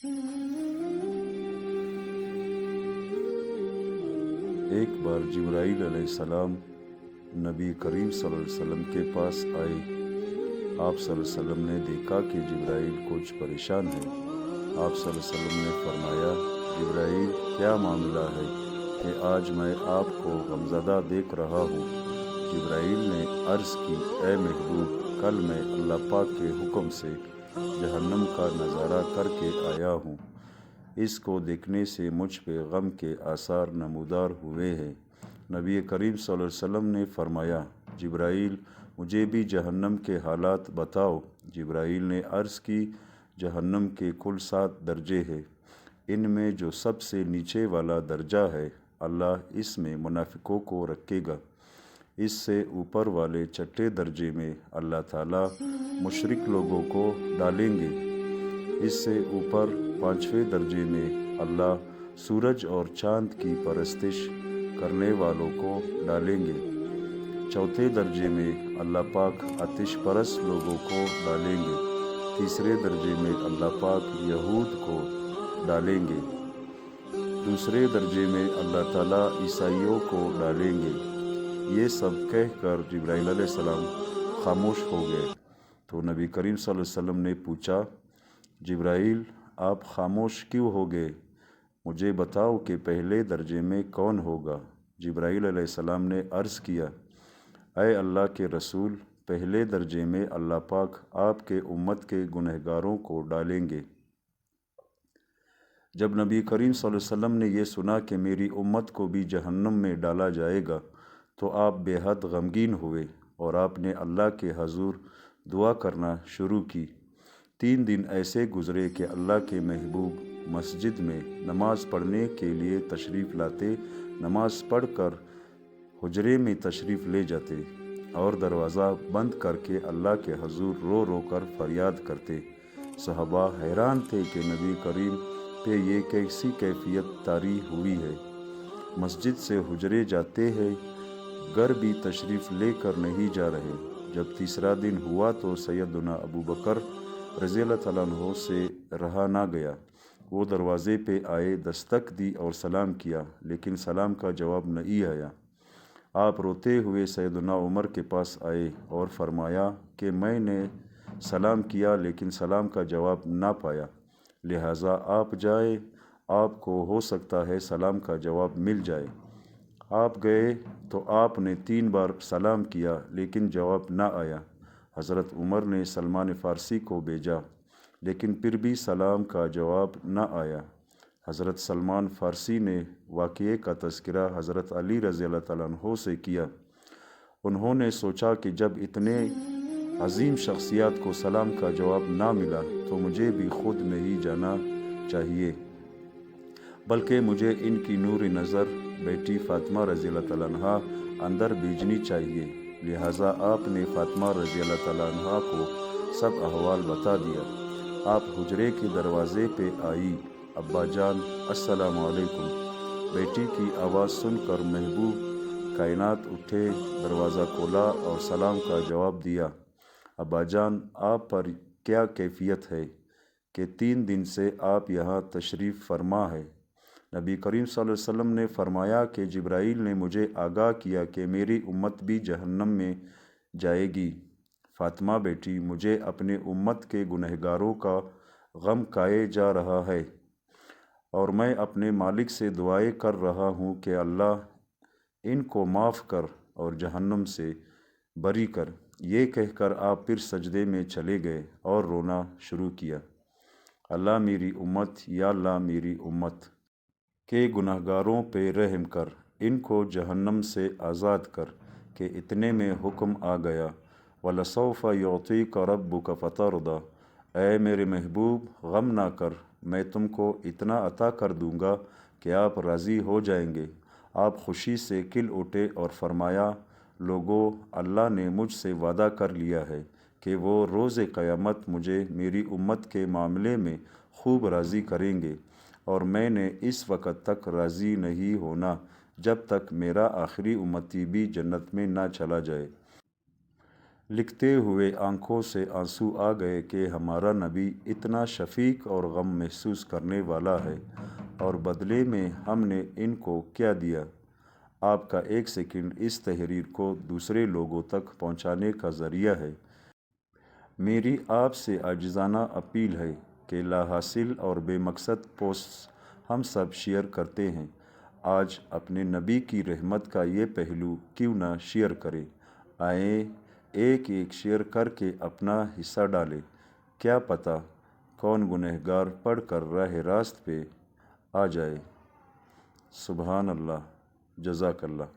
ایک بار جبرائیل علیہ السلام نبی کریم صلی اللہ علیہ وسلم کے پاس آئے۔ آپ صلی اللہ علیہ وسلم نے دیکھا کہ جبرائیل کچھ پریشان ہے۔ آپ صلی اللہ علیہ وسلم نے فرمایا، جبرائیل کیا معاملہ ہے کہ آج میں آپ کو غمزدہ دیکھ رہا ہوں؟ جبرائیل نے عرض کی، اے محبوب، کل میں اللہ پاک کے حکم سے جہنم کا نظارہ کر کے آیا ہوں۔ اس کو دیکھنے سے مجھ پہ غم کے آثار نمودار ہوئے ہیں۔ نبی کریم صلی اللہ علیہ وسلم نے فرمایا، جبرائیل مجھے بھی جہنم کے حالات بتاؤ۔ جبرائیل نے عرض کی، جہنم کے کل 7 درجے ہیں۔ ان میں جو سب سے نیچے والا درجہ ہے، اللہ اس میں منافقوں کو رکھے گا۔ اس سے اوپر والے چھٹے درجے میں اللہ تعالیٰ مشرک لوگوں کو ڈالیں گے۔ اس سے اوپر 5ویں درجے میں اللہ سورج اور چاند کی پرستش کرنے والوں کو ڈالیں گے۔ 4تھے درجے میں اللہ پاک آتش پرست لوگوں کو ڈالیں گے۔ 3 درجے میں اللہ پاک یہود کو ڈالیں گے۔ 2 درجے میں اللہ تعالیٰ عیسائیوں کو ڈالیں گے۔ یہ سب کہہ کر جبرائیل علیہ السلام خاموش ہو گئے تو نبی کریم صلی اللہ علیہ وسلم نے پوچھا، جبرائیل آپ خاموش کیوں ہو گئے؟ مجھے بتاؤ کہ پہلے درجے میں کون ہوگا؟ جبرائیل علیہ السلام نے عرض کیا، اے اللہ کے رسول، پہلے درجے میں اللہ پاک آپ کے امت کے گنہگاروں کو ڈالیں گے۔ جب نبی کریم صلی اللہ علیہ وسلم نے یہ سنا کہ میری امت کو بھی جہنم میں ڈالا جائے گا تو آپ بے حد غمگین ہوئے اور آپ نے اللہ کے حضور دعا کرنا شروع کی۔ 3 دن ایسے گزرے کہ اللہ کے محبوب مسجد میں نماز پڑھنے کے لیے تشریف لاتے، نماز پڑھ کر حجرے میں تشریف لے جاتے اور دروازہ بند کر کے اللہ کے حضور رو رو کر فریاد کرتے۔ صحابہ حیران تھے کہ نبی کریم پہ یہ کیسی کیفیت طاری ہوئی ہے۔ مسجد سے حجرے جاتے ہیں، گھر بھی تشریف لے کر نہیں جا رہے۔ جب تیسرا دن ہوا تو سیدنا ابو بکر رضی اللہ تعالیٰ عنہ سے رہا نہ گیا۔ وہ دروازے پہ آئے، دستک دی اور سلام کیا، لیکن سلام کا جواب نہیں آیا۔ آپ روتے ہوئے سیدنا عمر کے پاس آئے اور فرمایا کہ میں نے سلام کیا لیکن سلام کا جواب نہ پایا، لہٰذا آپ جائیں، آپ کو ہو سکتا ہے سلام کا جواب مل جائے۔ آپ گئے تو آپ نے 3 بار سلام کیا لیکن جواب نہ آیا۔ حضرت عمر نے سلمان فارسی کو بھیجا لیکن پھر بھی سلام کا جواب نہ آیا۔ حضرت سلمان فارسی نے واقعے کا تذکرہ حضرت علی رضی اللہ تعالیٰ عنہ سے کیا۔ انہوں نے سوچا کہ جب اتنے عظیم شخصیات کو سلام کا جواب نہ ملا تو مجھے بھی خود نہیں جانا چاہیے، بلکہ مجھے ان کی نور نظر بیٹی فاطمہ رضی اللہ تعالیٰ عنہ اندر بھیجنی چاہیے۔ لہٰذا آپ نے فاطمہ رضی اللہ تعالیٰ عنہ کو سب احوال بتا دیا۔ آپ حجرے کے دروازے پہ آئی، ابا جان السلام علیکم۔ بیٹی کی آواز سن کر محبوب کائنات اٹھے، دروازہ کھولا اور سلام کا جواب دیا۔ ابا جان، آپ پر کیا کیفیت ہے کہ 3 دن سے آپ یہاں تشریف فرما ہے؟ نبی کریم صلی اللہ علیہ وسلم نے فرمایا کہ جبرائیل نے مجھے آگاہ کیا کہ میری امت بھی جہنم میں جائے گی۔ فاطمہ بیٹی، مجھے اپنے امت کے گنہگاروں کا غم کھائے جا رہا ہے اور میں اپنے مالک سے دعائیں کر رہا ہوں کہ اللہ ان کو معاف کر اور جہنم سے بری کر۔ یہ کہہ کر آپ پھر سجدے میں چلے گئے اور رونا شروع کیا۔ اللہ میری امت، یا اللہ میری امت کے گنہگاروں پہ رحم کر، ان کو جہنم سے آزاد کر۔ کہ اتنے میں حکم آ گیا، وَلَسَوْفَ يُعْطِيكَ رَبُّكَ فَتَرْضَىٰ، اے میرے محبوب غم نہ کر، میں تم کو اتنا عطا کر دوں گا کہ آپ راضی ہو جائیں گے۔ آپ خوشی سے کھل اٹھے اور فرمایا، لوگو، اللہ نے مجھ سے وعدہ کر لیا ہے کہ وہ روز قیامت مجھے میری امت کے معاملے میں خوب راضی کریں گے، اور میں نے اس وقت تک راضی نہیں ہونا جب تک میرا آخری امتی بھی جنت میں نہ چلا جائے۔ لکھتے ہوئے آنکھوں سے آنسو آ گئے کہ ہمارا نبی اتنا شفیق اور غم محسوس کرنے والا ہے، اور بدلے میں ہم نے ان کو کیا دیا؟ آپ کا ایک سیکنڈ اس تحریر کو دوسرے لوگوں تک پہنچانے کا ذریعہ ہے۔ میری آپ سے عاجزانہ اپیل ہے کہ لا حاصل اور بے مقصد پوسٹس ہم سب شیئر کرتے ہیں، آج اپنے نبی کی رحمت کا یہ پہلو کیوں نہ شیئر کریں؟ آئیں ایک ایک شیئر کر کے اپنا حصہ ڈالیں، کیا پتہ کون گنہگار پڑھ کر راہ راست پہ آ جائے۔ سبحان اللہ، جزاک اللہ۔